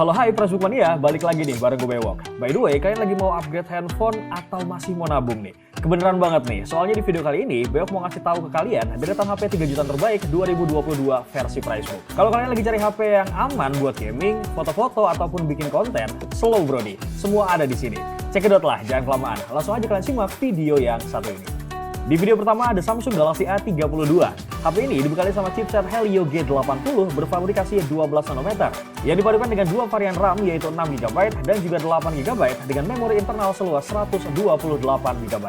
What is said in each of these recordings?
Halo hai Prasbuk Mania, balik lagi nih bareng gue Bewok. By the way, kalian lagi mau upgrade handphone atau masih mau nabung nih? Kebeneran banget nih, soalnya di video kali ini Bewok mau ngasih tahu ke kalian deretan HP 3 jutaan terbaik 2022 versi Pricebook. Kalau kalian lagi cari HP yang aman buat gaming, foto-foto ataupun bikin konten, slow brody, semua ada di sini. Cekidot lah, jangan kelamaan. Langsung aja kalian simak video yang satu ini. Di video pertama ada Samsung Galaxy A32. HP ini dibekali sama chipset Helio G80 berfabrikasi 12 nanometer yang dipadukan dengan dua varian RAM yaitu 6GB dan juga 8GB dengan memori internal seluas 128GB.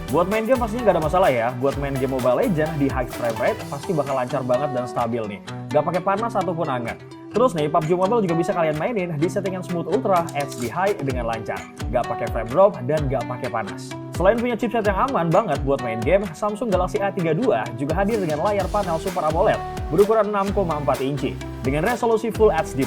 Buat main game pastinya nggak ada masalah ya. Buat main game Mobile Legends di high frame rate pasti bakal lancar banget dan stabil nih. Nggak pakai panas ataupun hangat. Terus nih, PUBG Mobile juga bisa kalian mainin di settingan Smooth Ultra HD High dengan lancar. Nggak pakai frame drop dan nggak pakai panas. Selain punya chipset yang aman banget buat main game, Samsung Galaxy A32 juga hadir dengan layar panel Super AMOLED berukuran 6,4 inci dengan resolusi Full HD+.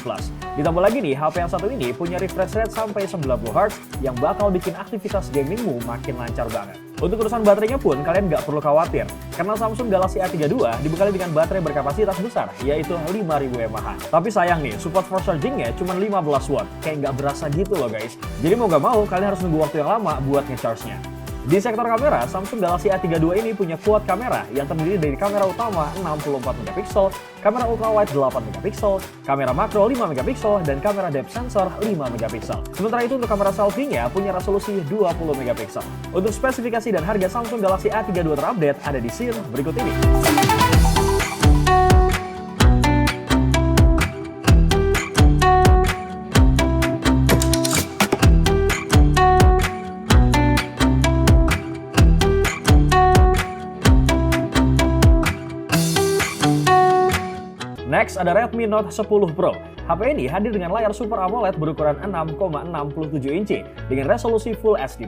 Ditambah lagi nih, HP yang satu ini punya refresh rate sampai 90Hz yang bakal bikin aktivitas gamingmu makin lancar banget. Untuk urusan baterainya pun kalian nggak perlu khawatir, karena Samsung Galaxy A32 dibekali dengan baterai berkapasitas besar, yaitu 5000 mAh. Tapi sayang nih, support for chargingnya cuma 15 watt, kayak nggak berasa gitu loh guys. Jadi mau nggak mau, kalian harus nunggu waktu yang lama buat nge-charge-nya. Di sektor kamera, Samsung Galaxy A32 ini punya quad kamera yang terdiri dari kamera utama 64MP, kamera ultrawide 8MP, kamera makro 5MP, dan kamera depth sensor 5MP. Sementara itu untuk kamera selfie-nya punya resolusi 20MP. Untuk spesifikasi dan harga Samsung Galaxy A32 terupdate ada di scene berikut ini. Next ada Redmi Note 10 Pro. HP ini hadir dengan layar Super AMOLED berukuran 6,67 inci dengan resolusi Full HD+,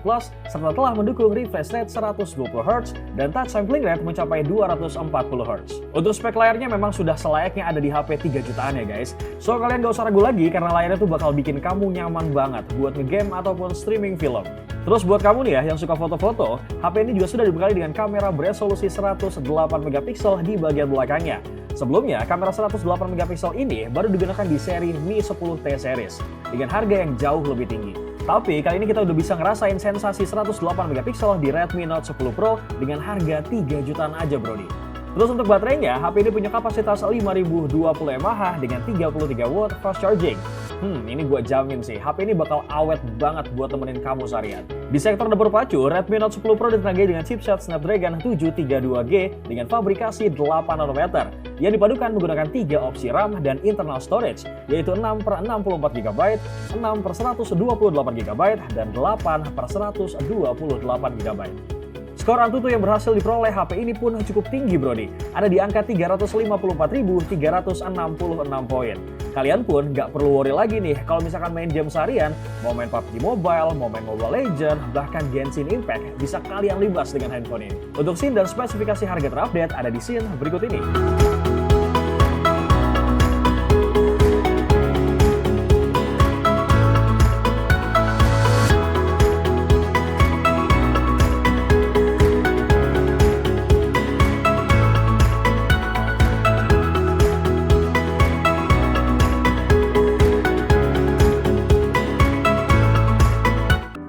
serta telah mendukung refresh rate 120Hz dan touch sampling rate mencapai 240Hz. Untuk spek layarnya memang sudah selayaknya ada di HP 3 jutaan ya guys. So kalian gak usah ragu lagi karena layarnya tuh bakal bikin kamu nyaman banget buat ngegame ataupun streaming film. Terus buat kamu nih ya yang suka foto-foto, HP ini juga sudah dibekali dengan kamera beresolusi 108MP di bagian belakangnya. Sebelumnya, kamera 108MP ini baru digunakan di seri Mi 10T series dengan harga yang jauh lebih tinggi. Tapi kali ini kita udah bisa ngerasain sensasi 108MP di Redmi Note 10 Pro dengan harga 3 jutaan aja brody. Terus untuk baterainya, HP ini punya kapasitas 5020 mAh dengan 33W fast charging. Ini gue jamin sih, HP ini bakal awet banget buat temenin kamu seharian. Di sektor dapur pacu, Redmi Note 10 Pro ditenagai dengan chipset Snapdragon 732G dengan fabrikasi 8nm yang dipadukan menggunakan 3 opsi RAM dan internal storage, yaitu 6/64GB, 6/128GB, dan 8/128GB. Skor Antutu yang berhasil diperoleh HP ini pun cukup tinggi brody, ada di angka 354.366 poin. Kalian pun nggak perlu worry lagi nih kalau misalkan main game seharian, mau main PUBG Mobile, mau main Mobile Legends, bahkan Genshin Impact bisa kalian libas dengan handphone ini. Untuk scene dan spesifikasi harga terupdate ada di scene berikut ini.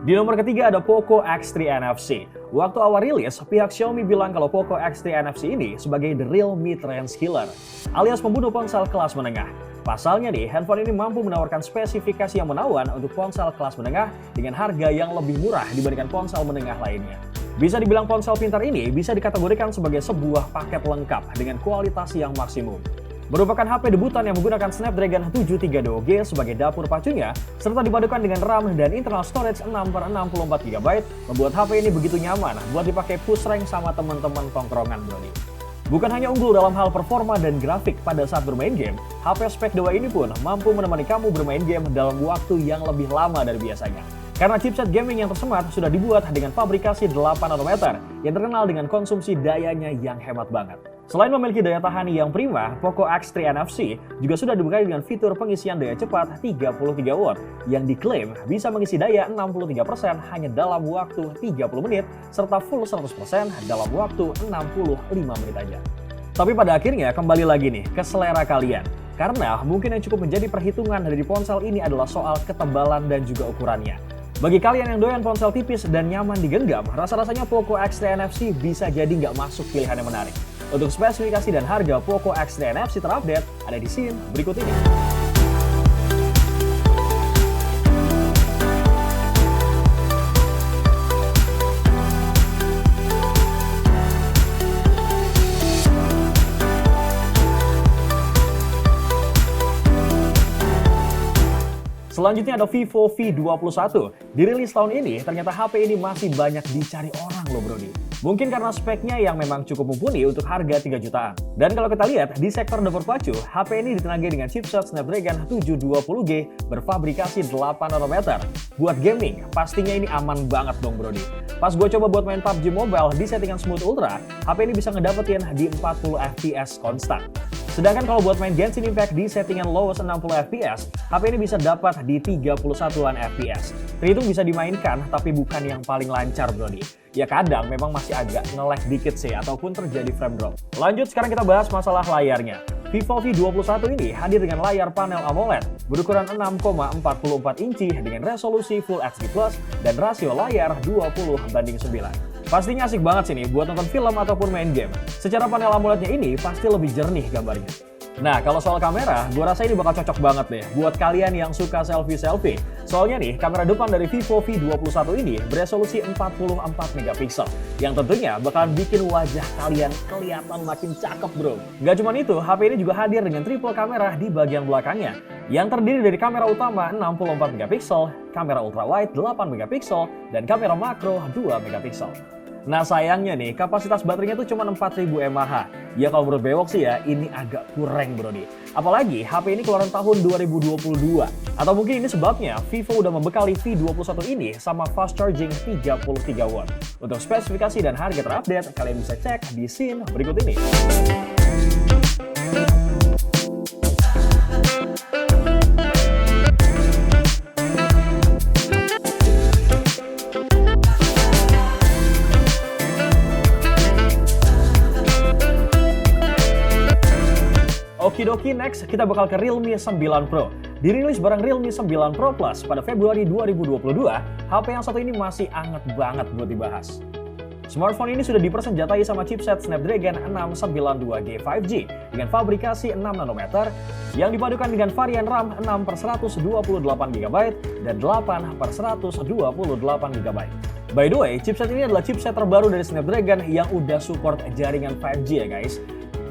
Di nomor ketiga ada Poco X3 NFC. Waktu awal rilis, pihak Xiaomi bilang kalau Poco X3 NFC ini sebagai the real mid-range killer, alias pembunuh ponsel kelas menengah. Pasalnya nih, handphone ini mampu menawarkan spesifikasi yang menawan untuk ponsel kelas menengah dengan harga yang lebih murah dibandingkan ponsel menengah lainnya. Bisa dibilang ponsel pintar ini bisa dikategorikan sebagai sebuah paket lengkap dengan kualitas yang maksimum. Merupakan HP debutan yang menggunakan Snapdragon 732G sebagai dapur pacunya, serta dipadukan dengan RAM dan internal storage 6/64GB, membuat HP ini begitu nyaman buat dipakai push rank sama teman-teman tongkrongan brody. Bukan hanya unggul dalam hal performa dan grafik pada saat bermain game, HP spek dewa ini pun mampu menemani kamu bermain game dalam waktu yang lebih lama dari biasanya. Karena chipset gaming yang tersemat sudah dibuat dengan fabrikasi 8nm yang terkenal dengan konsumsi dayanya yang hemat banget. Selain memiliki daya tahan yang prima, Poco X3 NFC juga sudah dibekali dengan fitur pengisian daya cepat 33W yang diklaim bisa mengisi daya 63% hanya dalam waktu 30 menit serta full 100% dalam waktu 65 menit aja. Tapi pada akhirnya kembali lagi nih ke selera kalian. Karena mungkin yang cukup menjadi perhitungan dari ponsel ini adalah soal ketebalan dan juga ukurannya. Bagi kalian yang doyan ponsel tipis dan nyaman digenggam, rasa-rasanya Poco X3 NFC bisa jadi nggak masuk pilihan yang menarik. Untuk spesifikasi dan harga Poco X3 NFC terupdate ada di scene berikut ini. Selanjutnya ada Vivo V21. Dirilis tahun ini, ternyata HP ini masih banyak dicari orang loh brodi. Mungkin karena speknya yang memang cukup mumpuni untuk harga 3 jutaan. Dan kalau kita lihat, di sektor dapur pacu, HP ini ditenagai dengan chipset Snapdragon 720G berfabrikasi 8 nanometer. Buat gaming, pastinya ini aman banget dong brodi. Pas gue coba buat main PUBG Mobile di settingan Smooth Ultra, HP ini bisa ngedapetin di 40 FPS konstan. Sedangkan kalau buat main Genshin Impact di settingan lowest 60 FPS, HP ini bisa dapat di 31-an FPS. Terhitung bisa dimainkan, tapi bukan yang paling lancar brodi. Ya kadang memang masih agak nge-lag dikit sih, ataupun terjadi frame drop. Lanjut, sekarang kita bahas masalah layarnya. Vivo V21 ini hadir dengan layar panel AMOLED berukuran 6,44 inci dengan resolusi Full HD+, dan rasio layar 20:9. Pastinya asik banget sih nih buat nonton film ataupun main game. Secara panel AMOLED-nya ini pasti lebih jernih gambarnya. Nah, kalau soal kamera, gue rasa ini bakal cocok banget deh buat kalian yang suka selfie-selfie. Soalnya nih, kamera depan dari Vivo V21 ini beresolusi 44 megapiksel, yang tentunya bakalan bikin wajah kalian kelihatan makin cakep bro. Gak cuma itu, HP ini juga hadir dengan triple kamera di bagian belakangnya, yang terdiri dari kamera utama 64 megapiksel, kamera ultrawide 8 megapiksel, dan kamera makro 2 megapiksel. Nah sayangnya nih, kapasitas baterainya tuh cuma 4000 mAh. Ya kalau menurut Bewok sih ya, ini agak kurang brodi. Apalagi HP ini keluaran tahun 2022. Atau mungkin ini sebabnya Vivo udah membekali V21 ini sama fast charging 33 watt. Untuk spesifikasi dan harga terupdate, kalian bisa cek di scene berikut ini. Okidoki, next kita bakal ke Realme 9 Pro. Dirilis bareng Realme 9 Pro Plus pada Februari 2022, HP yang satu ini masih anget banget buat dibahas. Smartphone ini sudah dipersenjatai sama chipset Snapdragon 692G 5G dengan fabrikasi 6 nanometer yang dipadukan dengan varian RAM 6/128GB dan 8/128GB. By the way, chipset ini adalah chipset terbaru dari Snapdragon yang udah support jaringan 5G ya guys.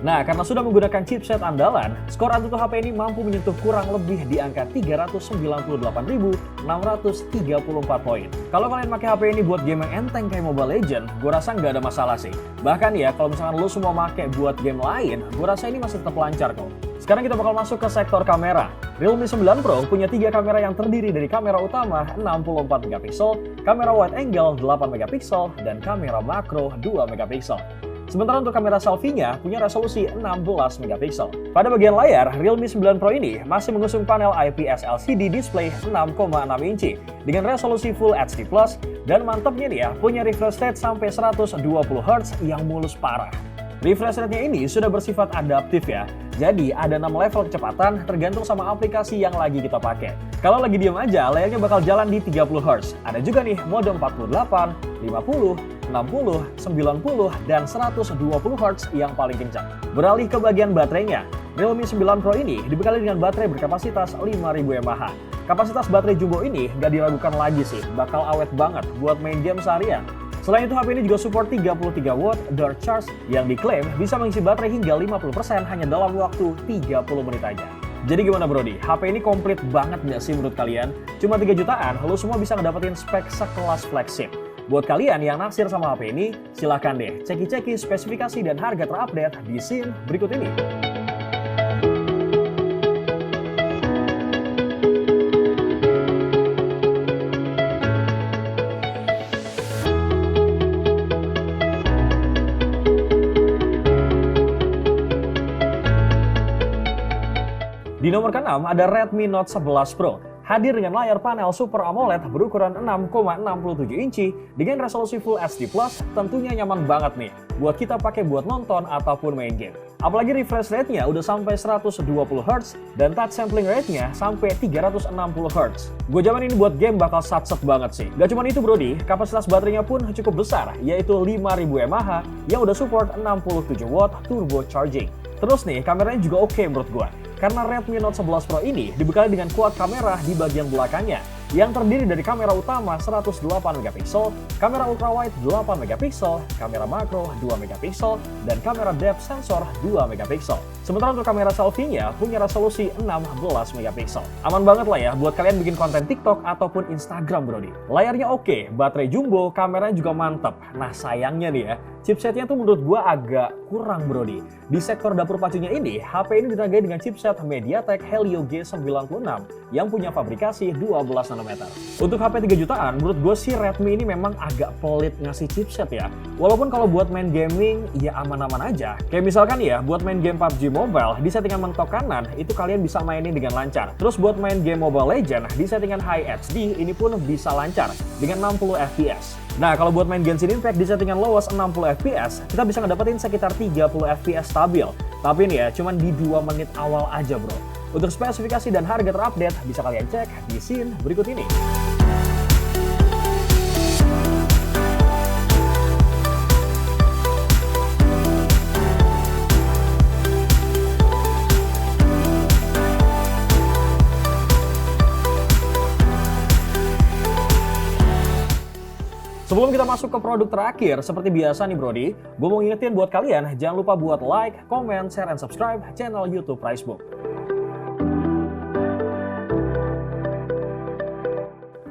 Nah, karena sudah menggunakan chipset andalan, skor Antutu HP ini mampu menyentuh kurang lebih di angka 398.634 poin. Kalau kalian pakai HP ini buat game yang enteng kayak Mobile Legends, gue rasa nggak ada masalah sih. Bahkan ya, kalau misalkan lo semua pakai buat game lain, gue rasa ini masih tetap lancar kok. Sekarang kita bakal masuk ke sektor kamera. Realme 9 Pro punya 3 kamera yang terdiri dari kamera utama 64 megapiksel, kamera wide angle 8 megapiksel, dan kamera makro 2 megapiksel. Sementara untuk kamera selfie-nya punya resolusi 16 megapiksel. Pada bagian layar, Realme 9 Pro ini masih mengusung panel IPS LCD display 6,6 inci dengan resolusi Full HD+, dan mantapnya nih ya, punya refresh rate sampai 120 Hz yang mulus parah. Refresh rate-nya ini sudah bersifat adaptif ya, jadi ada 6 level kecepatan tergantung sama aplikasi yang lagi kita pakai. Kalau lagi diam aja, layarnya bakal jalan di 30 Hz. Ada juga nih mode 48, 50, 60, 90, dan 120 Hz yang paling kencang. Beralih ke bagian baterainya, Realme 9 Pro ini dibekali dengan baterai berkapasitas 5000 mAh. Kapasitas baterai jumbo ini gak diragukan lagi sih, bakal awet banget buat main game seharian. Selain itu, HP ini juga support 33 watt Dark Charge yang diklaim bisa mengisi baterai hingga 50% hanya dalam waktu 30 menit aja. Jadi gimana brodi, HP ini komplit banget gak sih menurut kalian? Cuma 3 jutaan, lo semua bisa ngedapetin spek sekelas flagship. Buat kalian yang naksir sama HP ini, silahkan deh ceki-ceki spesifikasi dan harga terupdate di scene berikut ini. Di nomor ke-6 ada Redmi Note 11 Pro. Hadir dengan layar panel Super AMOLED berukuran 6,67 inci dengan resolusi Full HD+, tentunya nyaman banget nih buat kita pakai buat nonton ataupun main game. Apalagi refresh rate-nya udah sampai 120Hz dan touch sampling rate-nya sampai 360Hz. Gue jamin ini buat game bakal sat-set banget sih. Gak cuma itu brodi, kapasitas baterainya pun cukup besar, yaitu 5000 mAh yang udah support 67 watt turbo charging. Terus nih, kameranya juga oke menurut gue. Karena Redmi Note 11 Pro ini dibekali dengan quad kamera di bagian belakangnya yang terdiri dari kamera utama 108MP, kamera ultrawide 8MP, kamera makro 2MP, dan kamera depth sensor 2MP. Sementara untuk kamera selfie-nya punya resolusi 16MP. Aman banget lah ya buat kalian bikin konten TikTok ataupun Instagram brodi. Layarnya oke, baterai jumbo, kameranya juga mantap. Nah sayangnya nih ya, chipsetnya tuh menurut gua agak kurang brodi. Di sektor dapur pacunya ini, HP ini ditenagai dengan chipset MediaTek Helio G96 yang punya fabrikasi 12nm. Untuk HP 3 jutaan, menurut gue sih Redmi ini memang agak pelit ngasih chipset ya. Walaupun kalau buat main gaming, ya aman-aman aja. Kayak misalkan ya, buat main game PUBG Mobile, di settingan mentok kanan, itu kalian bisa mainin dengan lancar. Terus buat main game Mobile Legends, di settingan High HD, ini pun bisa lancar dengan 60fps. Nah, kalau buat main Genshin Impact di settingan lowest 60fps, kita bisa ngedapetin sekitar 30fps stabil. Tapi ini ya, cuman di 2 menit awal aja bro. Untuk spesifikasi dan harga terupdate, bisa kalian cek di scene berikut ini. Sebelum kita masuk ke produk terakhir, seperti biasa nih brodi, gue mau ngingetin buat kalian, jangan lupa buat like, comment, share, and subscribe channel YouTube Pricebook.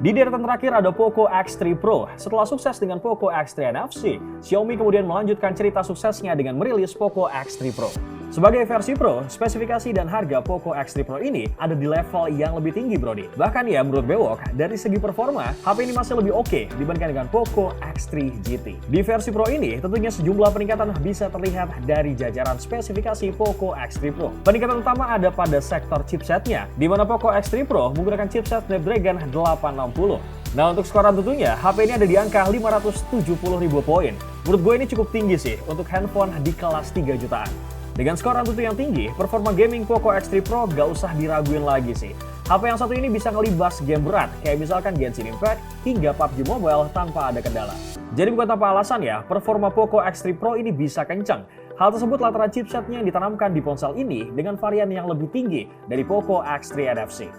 Di deretan terakhir ada Poco X3 Pro. Setelah sukses dengan Poco X3 NFC, Xiaomi kemudian melanjutkan cerita suksesnya dengan merilis Poco X3 Pro. Sebagai versi Pro, spesifikasi dan harga Poco X3 Pro ini ada di level yang lebih tinggi brodi. Bahkan ya menurut Bewok, dari segi performa, HP ini masih lebih oke dibandingkan dengan Poco X3 GT. Di versi Pro ini, tentunya sejumlah peningkatan bisa terlihat dari jajaran spesifikasi Poco X3 Pro. Peningkatan utama ada pada sektor chipsetnya, di mana Poco X3 Pro menggunakan chipset Snapdragon 860. Nah untuk skoran tentunya, HP ini ada di angka 570.000 poin. Menurut gue ini cukup tinggi sih untuk handphone di kelas 3 jutaan. Dengan skor tentu yang tinggi, performa gaming Poco X3 Pro gak usah diraguin lagi sih. HP yang satu ini bisa ngelibas game berat, kayak misalkan Genshin Impact hingga PUBG Mobile tanpa ada kendala. Jadi bukan tanpa alasan ya, performa Poco X3 Pro ini bisa kencang. Hal tersebut lantaran chipsetnya yang ditanamkan di ponsel ini dengan varian yang lebih tinggi dari Poco X3 NFC.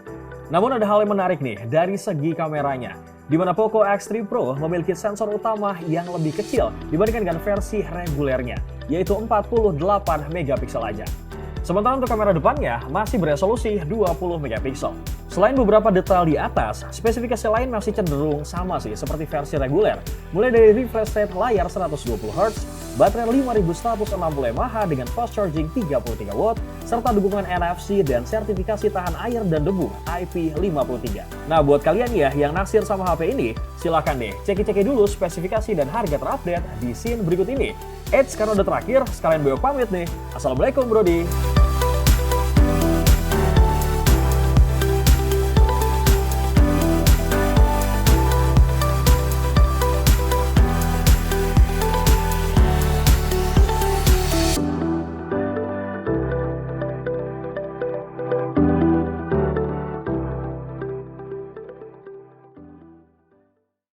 Namun ada hal yang menarik nih dari segi kameranya, di mana Poco X3 Pro memiliki sensor utama yang lebih kecil dibandingkan dengan versi regulernya, yaitu 48 megapiksel aja. Sementara untuk kamera depannya masih beresolusi 20 megapiksel. Selain beberapa detail di atas, spesifikasi lain masih cenderung sama sih seperti versi reguler. Mulai dari refresh rate layar 120Hz, baterai 5160 mAh dengan fast charging 33 watt, serta dukungan NFC dan sertifikasi tahan air dan debu IP53. Nah buat kalian ya yang naksir sama HP ini, silahkan deh cek-cek dulu spesifikasi dan harga terupdate di scene berikut ini. Eits, karena udah terakhir, sekalian Bewok pamit nih. Assalamualaikum brodi.